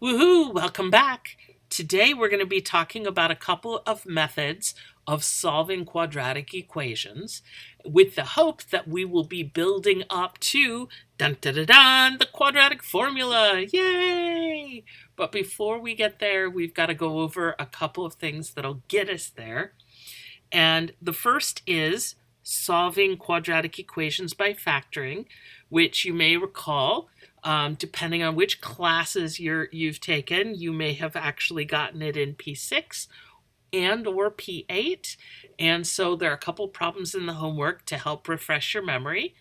Woohoo! Welcome back. Today we're going to be talking about a couple of methods of solving quadratic equations with the hope that we will be building up to dun, dun, dun, dun, the quadratic formula. Yay! But before we get there, we've got to go over a couple of things that'll get us there. And the first is solving quadratic equations by factoring, which you may recall, depending on which classes you've taken, you may have actually gotten it in P6 and or P8. And so there are a couple problems in the homework to help refresh your memory.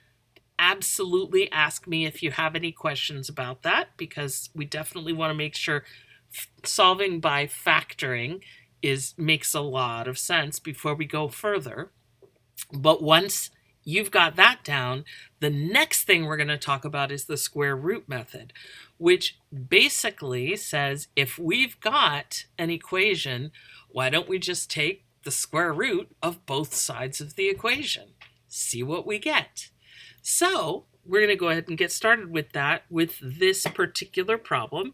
Absolutely ask me if you have any questions about that, because we definitely want to make sure solving by factoring makes a lot of sense before we go further. But once you've got that down, the next thing we're going to talk about is the square root method, which basically says if we've got an equation, why don't we just take the square root of both sides of the equation? See what we get. So we're going to go ahead and get started with that with this particular problem.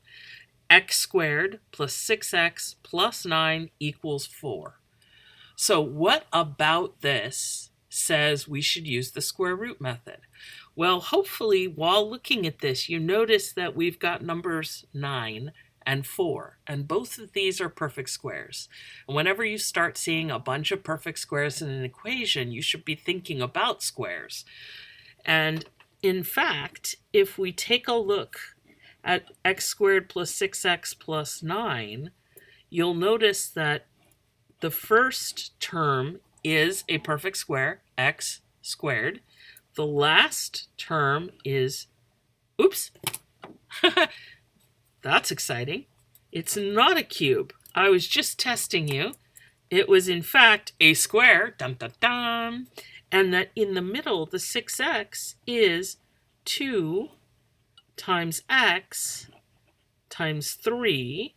X squared plus 6x plus 9 equals 4. So what about this says we should use the square root method? Well, hopefully while looking at this, you notice that we've got numbers 9 and 4, and both of these are perfect squares. And whenever you start seeing a bunch of perfect squares in an equation, you should be thinking about squares. And in fact, if we take a look at x squared plus 6x plus 9, you'll notice that the first term is a perfect square, x squared. The last term is, oops, that's exciting. It's not a cube. I was just testing you. It was in fact a square, dum dum dum, and that in the middle, the 6x is 2 times x times 3,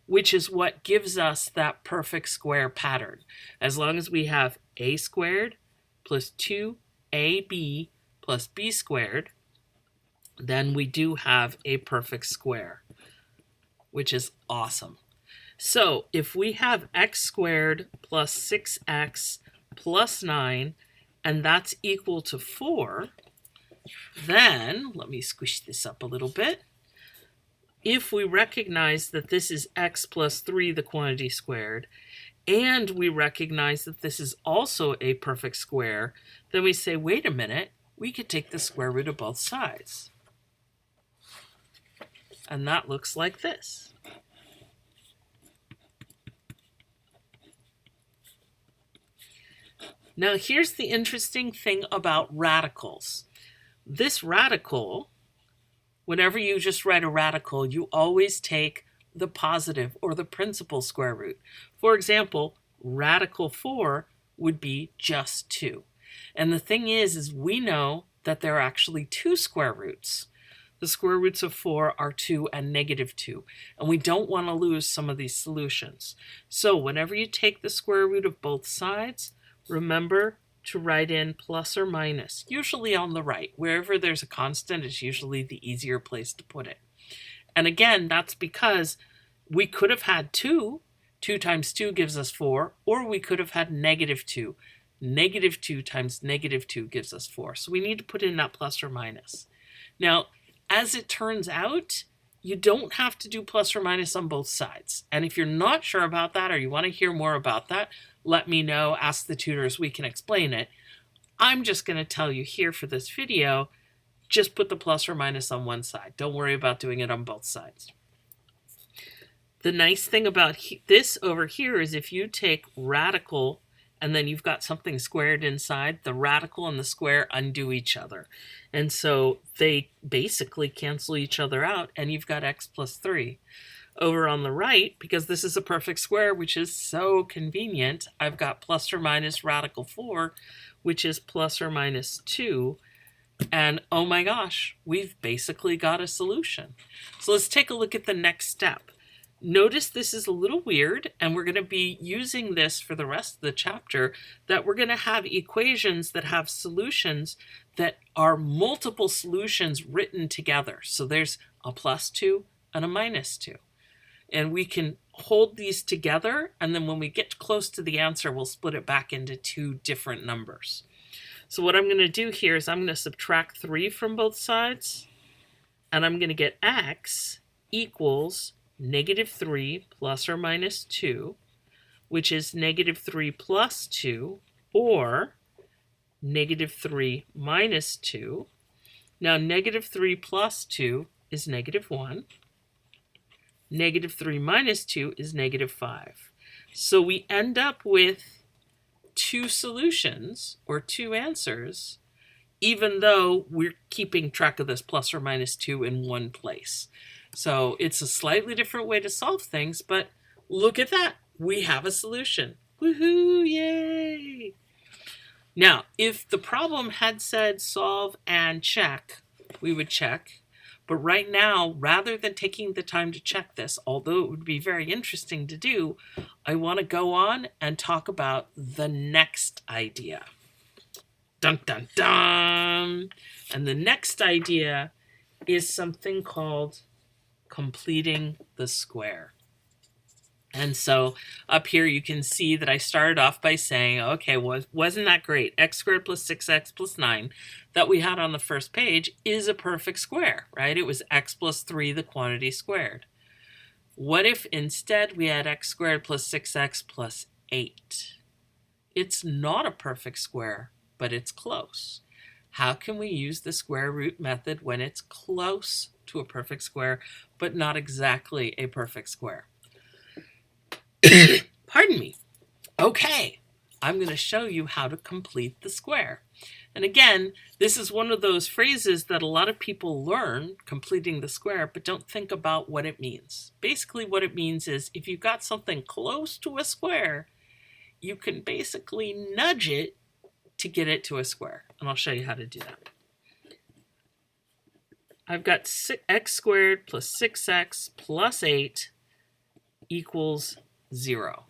which is what gives us that perfect square pattern. As long as we have a squared plus 2ab plus b squared, then we do have a perfect square, which is awesome. So if we have x squared plus 6x plus 9, and that's equal to 4, then, let me squish this up a little bit. If we recognize that this is x plus 3, the quantity squared, and we recognize that this is also a perfect square, then we say, wait a minute, we could take the square root of both sides. And that looks like this. Now, here's the interesting thing about radicals. This radical, whenever you just write a radical, you always take the positive or the principal square root. For example, radical 4 would be just 2. And the thing is we know that there are actually 2 square roots. The square roots of 4 are 2 and negative 2. And we don't want to lose some of these solutions. So whenever you take the square root of both sides, remember to write in plus or minus, usually on the right. Wherever there's a constant is usually the easier place to put it. And again, that's because we could have had 2. 2 times 2 gives us 4, or we could have had negative 2. Negative 2 times negative 2 gives us 4. So we need to put in that plus or minus. Now, as it turns out, you don't have to do plus or minus on both sides. And if you're not sure about that or you want to hear more about that, let me know, ask the tutors, we can explain it. I'm just going to tell you here for this video, just put the plus or minus on one side. Don't worry about doing it on both sides. The nice thing about this over here is if you take radical and then you've got something squared inside, the radical and the square undo each other. And so they basically cancel each other out, and you've got x plus 3. Over on the right, because this is a perfect square, which is so convenient, I've got plus or minus radical 4, which is plus or minus 2. And oh my gosh, we've basically got a solution. So let's take a look at the next step. Notice this is a little weird, and we're going to be using this for the rest of the chapter, that we're going to have equations that have solutions that are multiple solutions written together. So there's a plus 2, and a minus 2. And we can hold these together, and then when we get close to the answer, we'll split it back into 2 different numbers. So what I'm going to do here is I'm going to subtract 3 from both sides, and I'm going to get x equals -3 plus or minus 2, which is -3 plus 2, or -3 minus 2. Now, -3 plus 2 is -1. -3 minus 2 is -5. So we end up with 2 solutions, or 2 answers, even though we're keeping track of this plus or minus 2 in one place. So it's a slightly different way to solve things, but look at that. We have a solution. Woohoo, yay! Now, if the problem had said solve and check, we would check. But right now, rather than taking the time to check this, although it would be very interesting to do, I want to go on and talk about the next idea. Dun, dun, dun! And the next idea is something called completing the square. And so up here you can see that I started off by saying, okay, wasn't that great? X squared plus 6x plus 9 that we had on the first page is a perfect square, right? It was x plus 3, the quantity squared. What if instead we had x squared plus 6x plus 8? It's not a perfect square, but it's close. How can we use the square root method when it's close to a perfect square, but not exactly a perfect square? Pardon me. Okay, I'm going to show you how to complete the square. And again, this is one of those phrases that a lot of people learn, completing the square, but don't think about what it means. Basically, what it means is if you've got something close to a square, you can basically nudge it to get it to a square. And I'll show you how to do that. I've got x squared plus 6x plus 8 equals 0.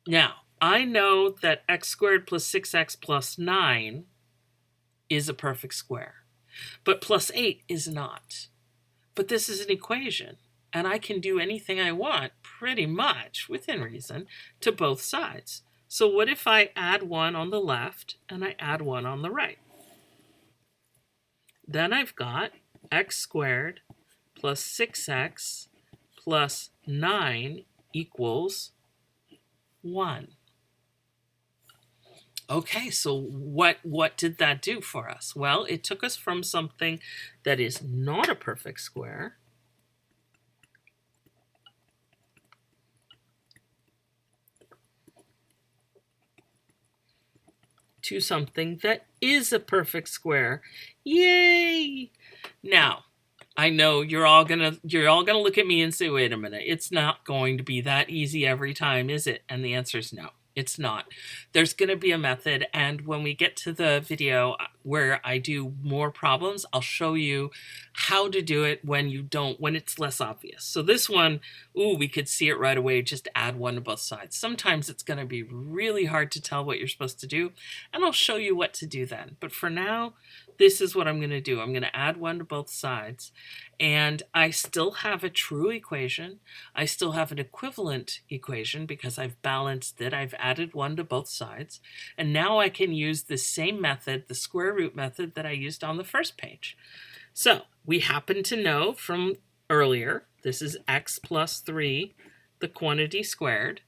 Now, I know that x squared plus 6x plus 9 is a perfect square, but plus 8 is not. But this is an equation, and I can do anything I want, pretty much, within reason, to both sides. So what if I add 1 on the left and I add 1 on the right? Then I've got x squared plus 6x plus 9 equals 1. Okay, so what did that do for us? Well, it took us from something that is not a perfect square to something that is a perfect square. Yay! Now, I know you're all gonna look at me and say, wait a minute, it's not going to be that easy every time, is it? And the answer is no. It's not. There's going to be a method, and when we get to the video where I do more problems, I'll show you how to do it when it's less obvious. So this one, we could see it right away, just add 1 to both sides. Sometimes it's going to be really hard to tell what you're supposed to do, and I'll show you what to do then. But for now, this is what I'm going to do. I'm going to add 1 to both sides, and I still have a true equation. I still have an equivalent equation because I've balanced it. I've added 1 to both sides, and now I can use the same method, the square root method that I used on the first page. So we happen to know from earlier, this is x plus 3, the quantity squared,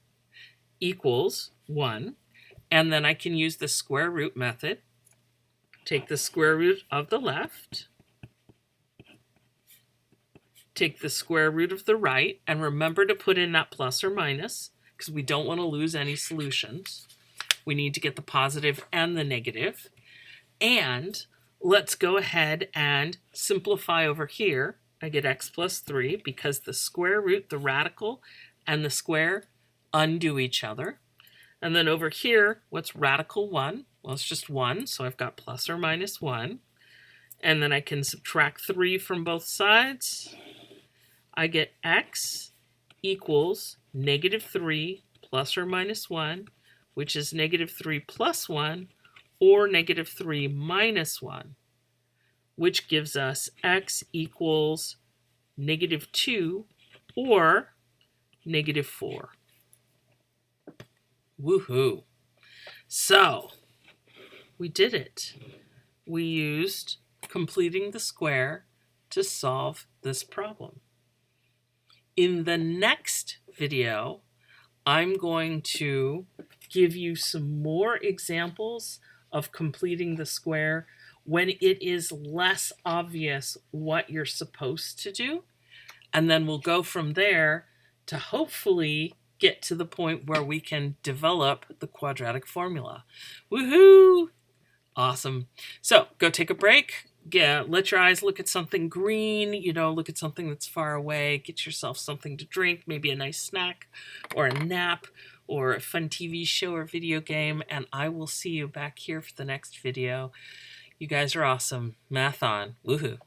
equals 1, and then I can use the square root method. Take the square root of the left, take the square root of the right, and remember to put in that plus or minus because we don't want to lose any solutions. We need to get the positive and the negative. And let's go ahead and simplify over here. I get x plus 3 because the square root, the radical, and the square undo each other. And then over here, what's radical 1? Well, it's just 1, so I've got plus or minus 1. And then I can subtract 3 from both sides. I get x equals -3 plus or minus 1, which is -3 plus 1, or -3 minus 1, which gives us x equals -2, or -4. Woohoo! So, we did it. We used completing the square to solve this problem. In the next video, I'm going to give you some more examples of completing the square when it is less obvious what you're supposed to do. And then we'll go from there to hopefully get to the point where we can develop the quadratic formula. Woohoo! Awesome. So go take a break. Yeah, let your eyes look at something green, look at something that's far away. Get yourself something to drink, maybe a nice snack or a nap or a fun TV show or video game. And I will see you back here for the next video. You guys are awesome. Math on. Woohoo.